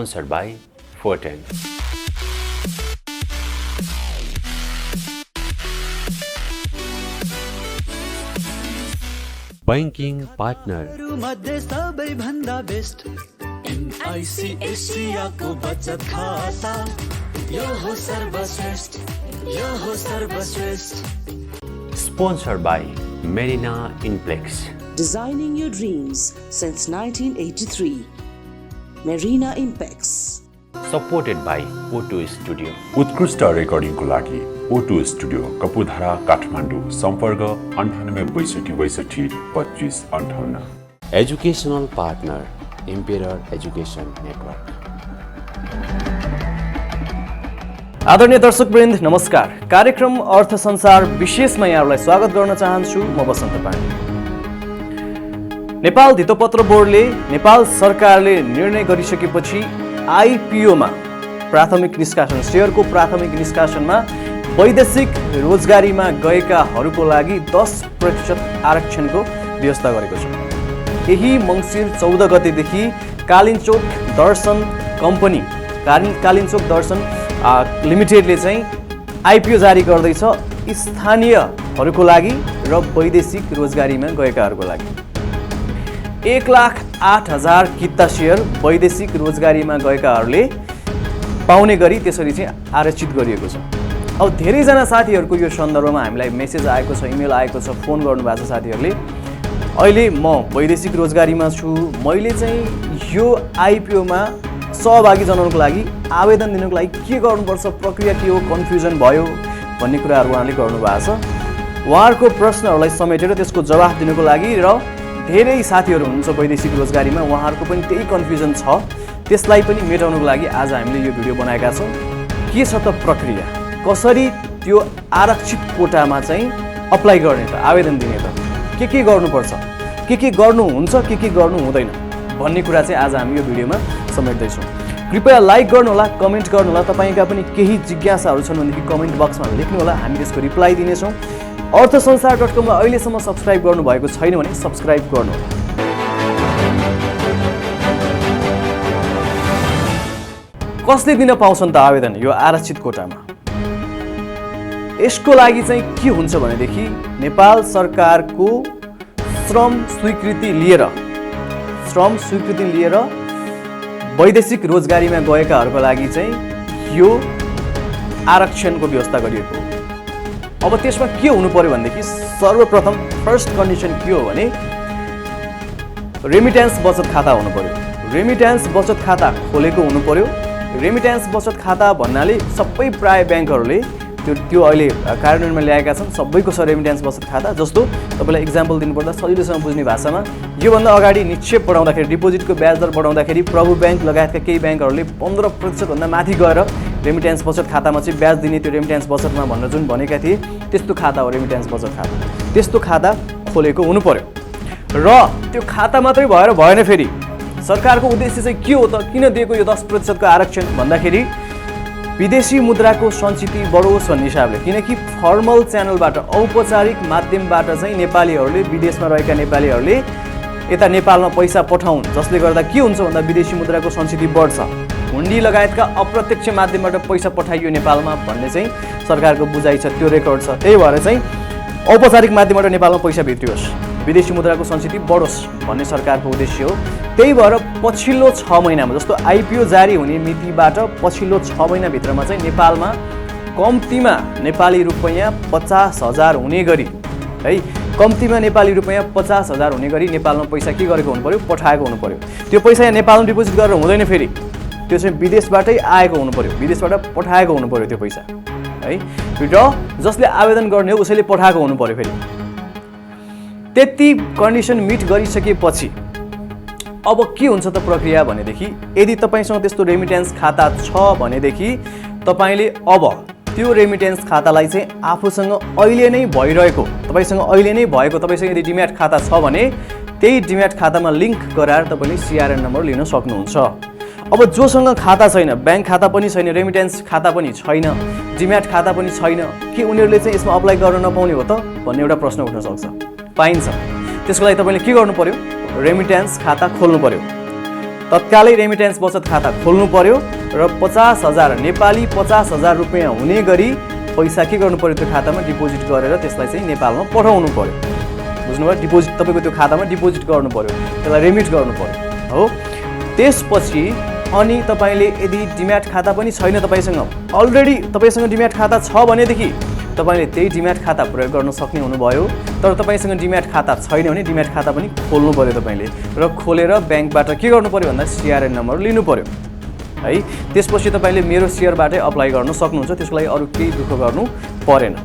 Sponsored by Forten. Banking partner. मध्ये सबैभन्दा best NIC एसियाको बचत खाता यो हो सर्वश्रेष्ठ यो हो सर्वश्रेष्ठ. Sponsored by Marina Inplex. Designing your dreams since 1983. Marina Impex. Supported by O2 Studio. उत्कृष्ट रेकर्डिङको लागि O2 स्टुडियो कपुधारा काठमाडौँ. सम्पर्क 98 62 Educational partner Emperor Education Network. आदरणीय दर्शकवृन्द नमस्कार. कार्यक्रम अर्थसंसार विशेषमा यहाँहरूलाई स्वागत गर्न चाहन्छु. म बसन्त पाण्डे. नेपाल धितोपत्र बोर्डले नेपाल सरकारले निर्णय गरिसकेपछि आइपिओमा प्राथमिक निष्कासन शेयरको प्राथमिक निष्कासनमा वैदेशिक रोजगारीमा गएकाहरूको लागि 10% आरक्षणको व्यवस्था गरेको छ. यही मङ्सिर 14 गतेदेखि कालिन्चोक दर्शन कम्पनी कालिन्चोक दर्शन लिमिटेडले चाहिँ आइपिओ जारी गर्दैछ स्थानीयहरूको लागि र वैदेशिक रोजगारीमा गएकाहरूको लागि. 1,08,000 किता सेयर वैदेशिक रोजगारीमा गएकाहरूले पाउने गरी त्यसरी चाहिँ आरक्षित गरिएको छ. अब धेरैजना साथीहरूको यो सन्दर्भमा हामीलाई मेसेज आएको छ, इमेल आएको छ, फोन गर्नुभएको छ साथीहरूले. अहिले म वैदेशिक रोजगारीमा छु, मैले चाहिँ यो आइपिओमा सहभागी जनाउनको लागि आवेदन दिनुको लागि के गर्नुपर्छ, प्रक्रिया के हो, कन्फ्युजन भयो भन्ने कुराहरू उहाँले गर्नुभएको छ. उहाँहरूको प्रश्नहरूलाई समेटेर त्यसको जवाफ दिनुको लागि र धेरै साथीहरू हुनुहुन्छ वैदेशिक रोजगारीमा, उहाँहरूको पनि त्यही कन्फ्युजन छ, त्यसलाई पनि मेटाउनुको लागि आज हामीले यो भिडियो बनाएका छौँ. के छ त प्रक्रिया, कसरी त्यो आरक्षित कोटामा चाहिँ अप्लाई गर्ने त, आवेदन दिने त, के गर्नुपर्छ, के गर्नुहुन्छ, के गर्नु हुँदैन भन्ने कुरा चाहिँ आज हामी यो भिडियोमा समेट्दैछौँ. कृपया लाइक गर्नुहोला, कमेन्ट गर्नुहोला. तपाईँका पनि केही जिज्ञासाहरू छन् भनेदेखि कमेन्ट बक्समा लेख्नुहोला, हामी त्यसको रिप्लाई दिनेछौँ. अर्थसंसार.com लाई अहिलेसम्म सब्सक्राइब गर्नुभएको छैन भने सब्सक्राइब गर्नुहोला. कसले दिन पाउँछन् त आवेदन यो आरक्षित कोटामा? यसको लागि चाहिँ के हुन्छ भनेदेखि नेपाल सरकारको श्रम स्वीकृति लिएर वैदेशिक रोजगारीमा गएकाहरूको लागि चाहिँ यो आरक्षणको व्यवस्था गरिएको हो. अब त्यसमा के हुनु पर्यो भनेदेखि सर्वप्रथम फर्स्ट कन्डिसन के हो भने रेमिट्यान्स बचत खाता हुनु पर्यो. रेमिट्यान्स बचत खाता खोलेको हुनु पर्यो. रेमिट्यान्स बचत खाता भन्नाले सबै प्राय ब्याङ्कहरूले त्यो अहिले कार्यान्वयनमा ल्याएका छन्. सबैको छ रेमिट्यान्स बचत खाता. जस्तो तपाईँलाई इक्जाम्पल दिनुपर्दा सजिलोसँग बुझ्ने भाषामा योभन्दा अगाडि निक्षेप बढाउँदाखेरि डिपोजिटको ब्याज दर बढाउँदाखेरि प्रभु ब्याङ्क लगायतका केही ब्याङ्कहरूले 15% भन्दा माथि गएर रेमिट्यान्स बचत खातामा चाहिँ ब्याज दिने, त्यो रेमिट्यान्स बचतमा भनेर जुन भनेका थिए त्यस्तो खाता हो रेमिट्यान्स बचत खाता. त्यस्तो खाता खोलेको हुनु पर्यो. र त्यो खाता मात्रै भएन. फेरि सरकारको उद्देश्य चाहिँ के हो त, किन दिएको यो 10% को आरक्षण भन्दाखेरि विदेशी मुद्राको सञ्चिति बढोस् भन्ने हिसाबले. किनकि फर्मल च्यानलबाट, औपचारिक माध्यमबाट चाहिँ नेपालीहरूले, विदेशमा रहेका नेपालीहरूले यता नेपालमा पैसा पठाउन्, जसले गर्दा के हुन्छ भन्दा विदेशी मुद्राको सञ्चिति बढ्छ. हुन्डी लगायतका अप्रत्यक्ष माध्यमबाट पैसा पठाइयो नेपालमा भन्ने चाहिँ सरकारको बुझाइ छ, त्यो रेकर्ड छ. त्यही भएर चाहिँ औपचारिक माध्यमबाट नेपालमा पैसा भित्रियोस्, विदेशी मुद्राको सञ्चिति बढोस् भन्ने सरकारको उद्देश्य हो. त्यही भएर पछिल्लो 6 महिनामा, जस्तो आइपिओ जारी हुने मितिबाट पछिल्लो 6 महिनाभित्रमा चाहिँ नेपालमा कम्तीमा नेपाली रुपैयाँ 50,000 हुने गरी है, कम्तीमा नेपाली रुपैयाँ 50,000 हुने गरी नेपालमा पैसा के गरेको हुनु पर्यो, पठाएको हुनु पर्यो. त्यो पैसा यहाँ नेपालमा डिपोजिट गरेर हुँदैन, फेरि त्यो चाहिँ विदेशबाटै आएको हुनु पर्यो, विदेशबाट पठाएको हुनु पर्यो त्यो पैसा है. र जसले आवेदन गर्ने हो उसैले पठाएको हुनु पर्यो. फेरि त्यति कन्डिसन मिट गरिसकेपछि अब के हुन्छ त प्रक्रिया भनेदेखि, यदि तपाईँसँग त्यस्तो रेमिट्यान्स खाता छ भनेदेखि तपाईँले अब त्यो रेमिट्यान्स खातालाई चाहिँ आफूसँग अहिले नै भइरहेको, तपाईँसँग यदि डिम्याट खाता छ भने त्यही डिम्याट खातामा लिङ्क गराएर तपाईँले सिआरएन नम्बर लिन सक्नुहुन्छ. अब जोसँग खाता छैन, ब्याङ्क खाता पनि छैन, रेमिट्यान्स खाता पनि छैन, डिम्याट खाता पनि छैन, के उनीहरूले चाहिँ यसमा अप्लाई गर्न नपाउने हो त भन्ने एउटा प्रश्न उठ्न सक्छ. पाइन्छ. त्यसको लागि तपाईँले के गर्नु पर्यो, रेमिट्यान्स खाता खोल्नु पर्यो. तत्कालै रेमिटेन्स बचत खाता खोल्नु पर्यो र 50,000 नेपाली 50,000 रुपियाँ हुने गरी पैसा के गर्नु पर्यो त्यो खातामा डिपोजिट गरेर त्यसलाई चाहिँ नेपालमा पठाउनु पर्यो। बुझ्नुभयो? डिपोजिट तपाईँको त्यो खातामा डिपोजिट गर्नु पर्यो, त्यसलाई रेमिट गर्नु पर्यो हो। त्यसपछि अनि तपाईँले यदि डिम्याट खाता पनि छैन तपाईँसँग, अलरेडी तपाईँसँग डिम्याट खाता छ भनेदेखि तपाईँले त्यही डिम्याट खाता प्रयोग गर्न सक्ने हुनुभयो। तर तपाईँसँग डिम्याट खाता छैन भने डिम्याट खाता पनि खोल्नु पर्यो तपाईँले र खोलेर ब्याङ्कबाट के गर्नु पर्यो भन्दा CRN नम्बर लिनु पर्यो है। त्यसपछि तपाईँले मेरो सेयरबाटै अप्लाई गर्न सक्नुहुन्छ, त्यसको लागि अरू केही दुःख गर्नु परेन।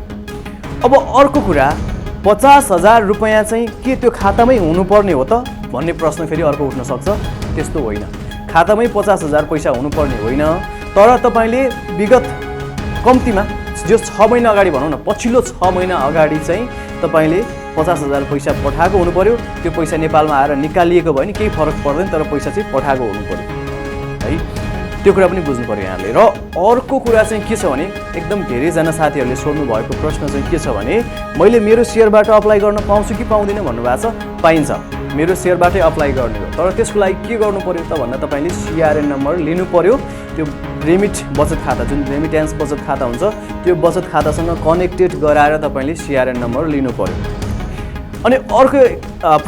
अब अर्को कुरा 50,000 रुपियाँ चाहिँ के त्यो खातामै हुनुपर्ने हो त भन्ने प्रश्न फेरि अर्को उठ्न सक्छ। त्यस्तो होइन, खातामै 50,000 पैसा हुनुपर्ने होइन। तर तपाईँले विगत कम्तीमा जो 6 महिना अगाडि भनौँ न, पछिल्लो 6 महिना अगाडि चाहिँ तपाईँले 50,000 पैसा पठाएको हुनु पर्यो। त्यो पैसा नेपालमा आएर निकालिएको भयो भने केही फरक पर्दैन, तर पैसा चाहिँ पठाएको हुनु पर्यो है। त्यो कुरा पनि बुझ्नु पर्यो यहाँले। र अर्को कुरा चाहिँ के छ भने एकदम धेरैजना साथीहरूले सोध्नु भएको प्रश्न चाहिँ के छ भने मैले मेरो सेयरबाट अप्लाई गर्न पाउँछु कि पाउँदिनँ भन्नुभएको छ। पाइन्छ, मेरो सेयरबाटै अप्लाई गर्ने हो। तर त्यसको लागि के गर्नु पर्यो त भन्दा तपाईँले CRN नम्बर लिनु पर्यो। त्यो रेमिट बचत खाता, जुन रेमिटेन्स बचत खाता हुन्छ, त्यो बचत खातासँग कनेक्टेड गराएर तपाईँले CRN नम्बर लिनु पर्यो। अनि अर्को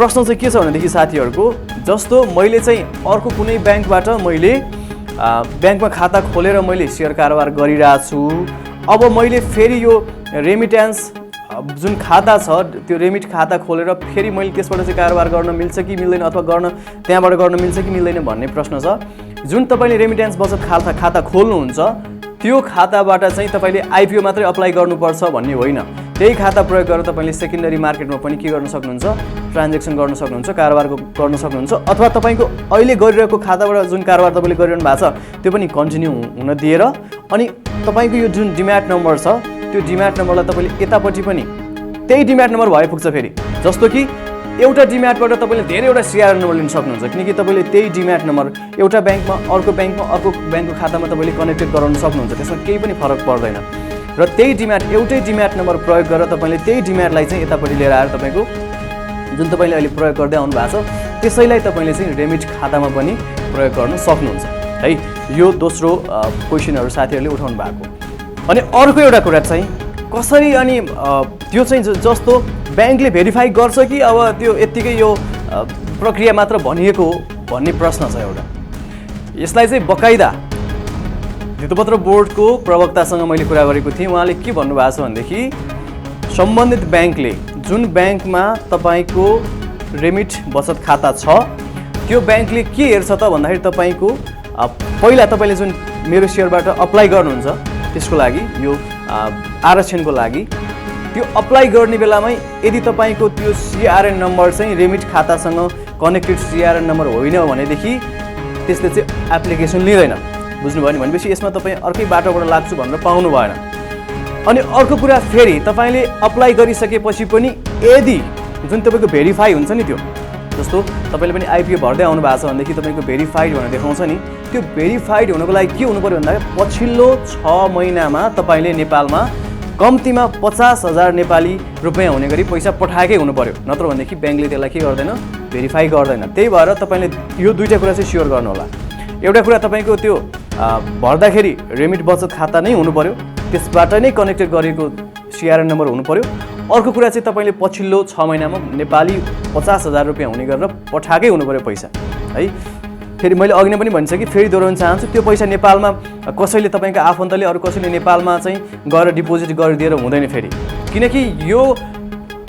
प्रश्न चाहिँ के छ भनेदेखि साथीहरूको, जस्तो मैले चाहिँ अर्को कुनै ब्याङ्कबाट मैले ब्याङ्कमा खाता खोलेर मैले सेयर कारोबार गरिरहेको छु। अब मैले फेरि यो रेमिटेन्स जुन खाता छ त्यो रेमिट खाता खोलेर फेरि मैले त्यसबाट चाहिँ कारोबार गर्न मिल्छ कि मिल्दैन, अथवा त्यहाँबाट गर्न मिल्छ कि मिल्दैन भन्ने प्रश्न छ। जुन तपाईँले रेमिटेन्स बचत खाता खोल्नुहुन्छ त्यो खाताबाट चाहिँ तपाईँले IPO मात्रै अप्लाई गर्नुपर्छ भन्ने होइन। त्यही खाता प्रयोग गरेर तपाईँले सेकेन्डरी मार्केटमा पनि के गर्न सक्नुहुन्छ, ट्रान्जेक्सन गर्न सक्नुहुन्छ, कारोबार गर्न सक्नुहुन्छ। अथवा तपाईँको अहिले गरिरहेको खाताबाट जुन कारोबार तपाईँले गरिरहनु भएको छ त्यो पनि कन्टिन्यू हुन दिएर अनि तपाईँको यो जुन डिम्याट नम्बर छ त्यो डिम्याट नम्बरलाई तपाईँले यतापट्टि पनि त्यही डिम्याट नम्बर भए पुग्छ फेरि। जस्तो कि एउटा डिम्याटबाट तपाईँले धेरैवटा CRN नम्बर लिन सक्नुहुन्छ, किनकि तपाईँले त्यही डिम्याट नम्बर एउटा ब्याङ्कमा अर्को ब्याङ्कको खातामा तपाईँले कनेक्टेड गराउन सक्नुहुन्छ, त्यसमा केही पनि फरक पर्दैन। र त्यही एउटै डिम्याट नम्बर प्रयोग गरेर तपाईँले त्यही डिम्याटलाई चाहिँ यतापट्टि लिएर आएर तपाईँको जुन तपाईँले अहिले प्रयोग गर्दै आउनु भएको छ त्यसैलाई तपाईँले चाहिँ रेमिट खातामा पनि प्रयोग गर्न सक्नुहुन्छ है। यो दोस्रो क्वेसनहरू साथीहरूले उठाउनु भएको। अनि अर्को एउटा कुरा चाहिँ कसरी अनि त्यो चाहिँ जस्तो ब्याङ्कले भेरिफाई गर्छ कि अब त्यो यत्तिकै यो प्रक्रिया मात्र भनिएको हो भन्ने प्रश्न छ एउटा। यसलाई चाहिँ बकाइदा धितोपत्र बोर्डको प्रवक्तासँग मैले कुरा गरेको थिएँ। उहाँले के भन्नुभएको छ भनेदेखि सम्बन्धित ब्याङ्कले जुन ब्याङ्कमा तपाईँको रेमिट बचत खाता छ त्यो ब्याङ्कले के हेर्छ त भन्दाखेरि तपाईँको पहिला तपाईँले जुन मेरो सेयरबाट अप्लाई गर्नुहुन्छ त्यसको लागि यो आरक्षणको लागि त्यो अप्लाई गर्ने बेलामै यदि तपाईँको त्यो CRN नम्बर चाहिँ रेमिट खातासँग कनेक्टेड CRN नम्बर होइन भनेदेखि त्यसले चाहिँ एप्लिकेसन लिँदैन। बुझ्नुभयो नि? भनेपछि यसमा तपाईँ अर्कै बाटोबाट लाग्छु भनेर पाउनु भएन। अनि अर्को कुरा फेरि तपाईँले अप्लाई गरिसकेपछि पनि यदि जुन तपाईँको भेरिफाई हुन्छ नि त्यो, जस्तो तपाईँले पनि IPO भर्दै आउनु भएको छ भनेदेखि तपाईँको भेरिफाइड भनेर देखाउँछ नि, त्यो भेरिफाइड हुनको लागि के हुनु पर्यो भन्दाखेरि पछिल्लो 6 महिनामा तपाईँले नेपालमा कम्तीमा 50,000 नेपाली रुपियाँ हुने गरी पैसा पठाएकै हुनु पर्यो, नत्र भनेदेखि ब्याङ्कले त्यसलाई के गर्दैन, भेरिफाई गर्दैन। त्यही भएर तपाईँले यो दुईवटा कुरा चाहिँ स्योर गर्नु होला। एउटा कुरा तपाईँको त्यो भर्दाखेरि रेमिट बचत खाता नै हुनु पर्यो, त्यसबाट नै कनेक्टेड गरेको CRN नम्बर हुनु पर्यो। अर्को कुरा चाहिँ तपाईँले पछिल्लो 6 महिनामा नेपाली 50,000 रुपियाँ हुने गरेर पठाएकै हुनु पर्यो पैसा है। फेरि मैले अघि नै पनि भनिसकेँ, फेरि दोहोऱ्याउन चाहन्छु, त्यो पैसा नेपालमा कसैले तपाईँको आफन्तले अरू कसैले नेपालमा चाहिँ गएर डिपोजिट गरिदिएर हुँदैन फेरि, किनकि यो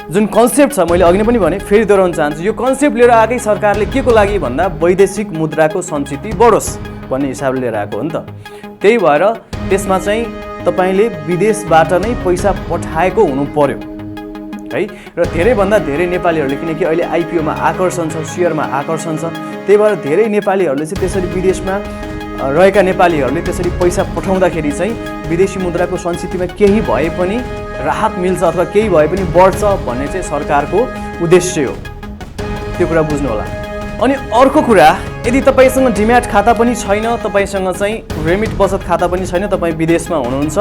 जुन कन्सेप्ट छ मैले अघि नै पनि भने, फेरि दोहोऱ्याउन चाहन्छु, यो कन्सेप्ट लिएर आएकै सरकारले के को लागि भन्दा वैदेशिक मुद्राको सञ्चिति बढोस् भन्ने हिसाबले लिएर आएको हो नि त। त्यही भएर त्यसमा चाहिँ तपाईँले विदेशबाट नै पैसा पठाएको हुनु पर्यो है। र धेरैभन्दा धेरै नेपालीहरूले, किनकि अहिले IPOमा आकर्षण छ, सेयरमा आकर्षण छ, त्यही भएर धेरै नेपालीहरूले चाहिँ त्यसरी विदेशमा रहेका नेपालीहरूले त्यसरी पैसा पठाउँदाखेरि चाहिँ विदेशी मुद्राको सञ्चितिमा केही भए पनि राहत मिल्छ अथवा केही भए पनि बढ्छ भन्ने चाहिँ सरकारको उद्देश्य हो, त्यो कुरा बुझ्नु होला। अनि अर्को कुरा यदि तपाईसँग डिम्याट खाता पनि छैन, तपाईसँग चाहिँ रेमिट बचत खाता पनि छैन, तपाईँ विदेशमा हुनुहुन्छ,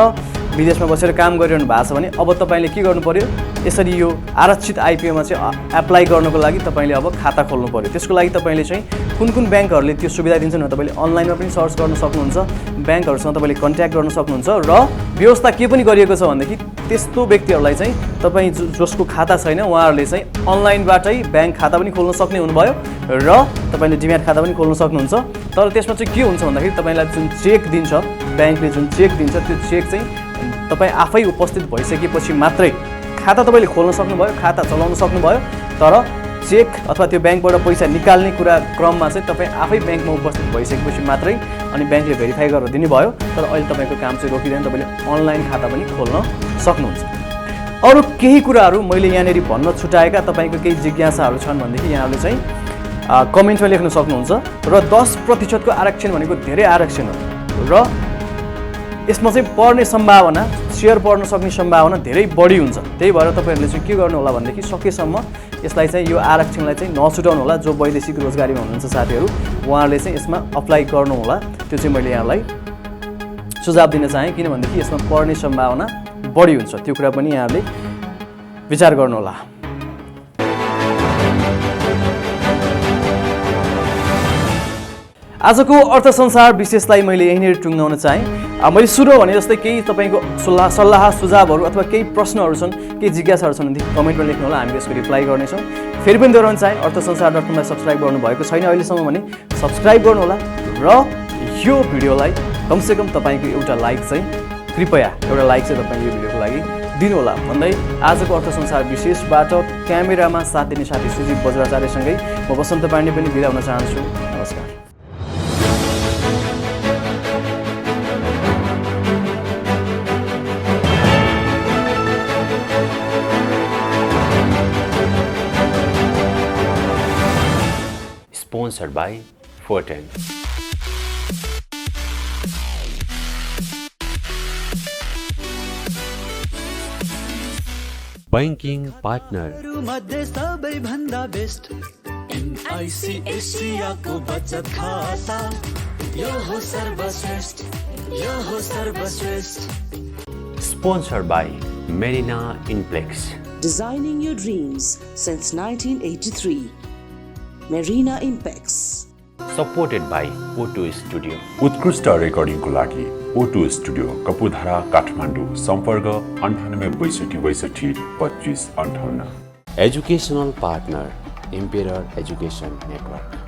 विदेशमा बसेर काम गरिरहनु भएको छ भने अब तपाईँले के गर्नु पर्यो, यसरी यो आरक्षित आइपिओमा चाहिँ एप्लाई गर्नको लागि तपाईँले अब खाता खोल्नु पर्यो। त्यसको लागि तपाईँले चाहिँ कुन कुन ब्याङ्कहरूले त्यो सुविधा दिन्छन् तपाईँले अनलाइनमा पनि सर्च गर्न सक्नुहुन्छ, ब्याङ्कहरूसँग तपाईँले कन्ट्याक्ट गर्न सक्नुहुन्छ र व्यवस्था के पनि गरिएको छ भनेदेखि त्यस्तो व्यक्तिहरूलाई चाहिँ तपाईँ जसको खाता छैन उहाँहरूले चाहिँ अनलाइनबाटै ब्याङ्क खाता पनि खोल्न सक्ने हुनुभयो र तपाईँले डिम्याट खाता पनि खोल्न सक्नुहुन्छ। तर त्यसमा चाहिँ के हुन्छ भन्दाखेरि तपाईँलाई जुन चेक दिन्छ, ब्याङ्कले जुन चेक दिन्छ त्यो चेक चाहिँ तपाईँ आफै उपस्थित भइसकेपछि मात्रै खाता तपाईँले खोल्न सक्नुभयो, खाता चलाउन सक्नुभयो, तर चेक अथवा त्यो ब्याङ्कबाट पैसा निकाल्ने कुरा क्रममा चाहिँ तपाईँ आफै ब्याङ्कमा उपस्थित भइसकेपछि मात्रै अनि ब्याङ्कले भेरिफाई गरेर दिनुभयो। तर अहिले तपाईँको काम चाहिँ रोकिँदैन, तपाईँले अनलाइन खाता पनि खोल्न सक्नुहुन्छ। अरू केही कुराहरू मैले यहाँनिर भन्न छुटाएका तपाईँको केही जिज्ञासाहरू छन् भनेदेखि यहाँहरूले चाहिँ कमेन्टमा लेख्न सक्नुहुन्छ। र 10% को आरक्षण भनेको धेरै आरक्षण हो र यसमा चाहिँ पर्ने सम्भावना, सेयर पर्न सक्ने सम्भावना धेरै बढी हुन्छ। त्यही भएर तपाईँहरूले चाहिँ के गर्नु होला भनेदेखि सकेसम्म यसलाई चाहिँ यो आरक्षणलाई चाहिँ नछुटाउनु होला। जो वैदेशिक रोजगारीमा हुनुहुन्छ साथीहरू उहाँहरूले चाहिँ यसमा अप्लाई गर्नु होला। त्यो चाहिँ मैले यहाँलाई सुझाव दिन चाहेँ, किनभनेदेखि यसमा पर्ने सम्भावना बढी हुन्छ। त्यो कुरा पनि यहाँहरूले विचार गर्नु होला। आजको अर्थ संसार विशेषलाई मैले यहीँनिर टुङ्गाउन चाहेँ। मैले सुरु भने जस्तै केही तपाईँको सल्लाह सुझावहरू अथवा केही प्रश्नहरू छन्, केही जिज्ञासाहरू छन् भनेदेखि कमेन्टमा लेख्नु होला, हामी यसको रिप्लाई गर्नेछौँ। फेरि पनि दोहोऱ्याउन चाहेँ, अर्थसंसार.com-लाई सब्सक्राइब गर्नुभएको छैन अहिलेसम्म भने सब्सक्राइब गर्नुहोला र यो भिडियोलाई कमसेकम तपाईँको एउटा लाइक चाहिँ कृपया एउटा लाइक चाहिँ तपाईँ यो भिडियोको लागि दिनुहोला भन्दै आजको अर्थ संसार विशेषबाट क्यामेरामा साथ दिने साथी सुजीव बज्राचार्यसँगै म वसन्त पाण्डे पनि बिदा हुन चाहन्छु। नमस्कार। Sponsored by Forten. Banking partner. मध्ये सबैभन्दा बेस्ट एमआईसी एसियाको बचत खाता, यो हो सर्वश्रेष्ठ, यो हो सर्वश्रेष्ठ। Sponsored by Marina Implex. Designing your dreams since 1983. Marina Impex. Supported by O2 Studio. उत्कृष्ट रेकर्डिङको लागि O2 स्टुडियो कपुधारा काठमाडौँ। सम्पर्क 98 62 62 25 58। Educational partner Embedding Education Network.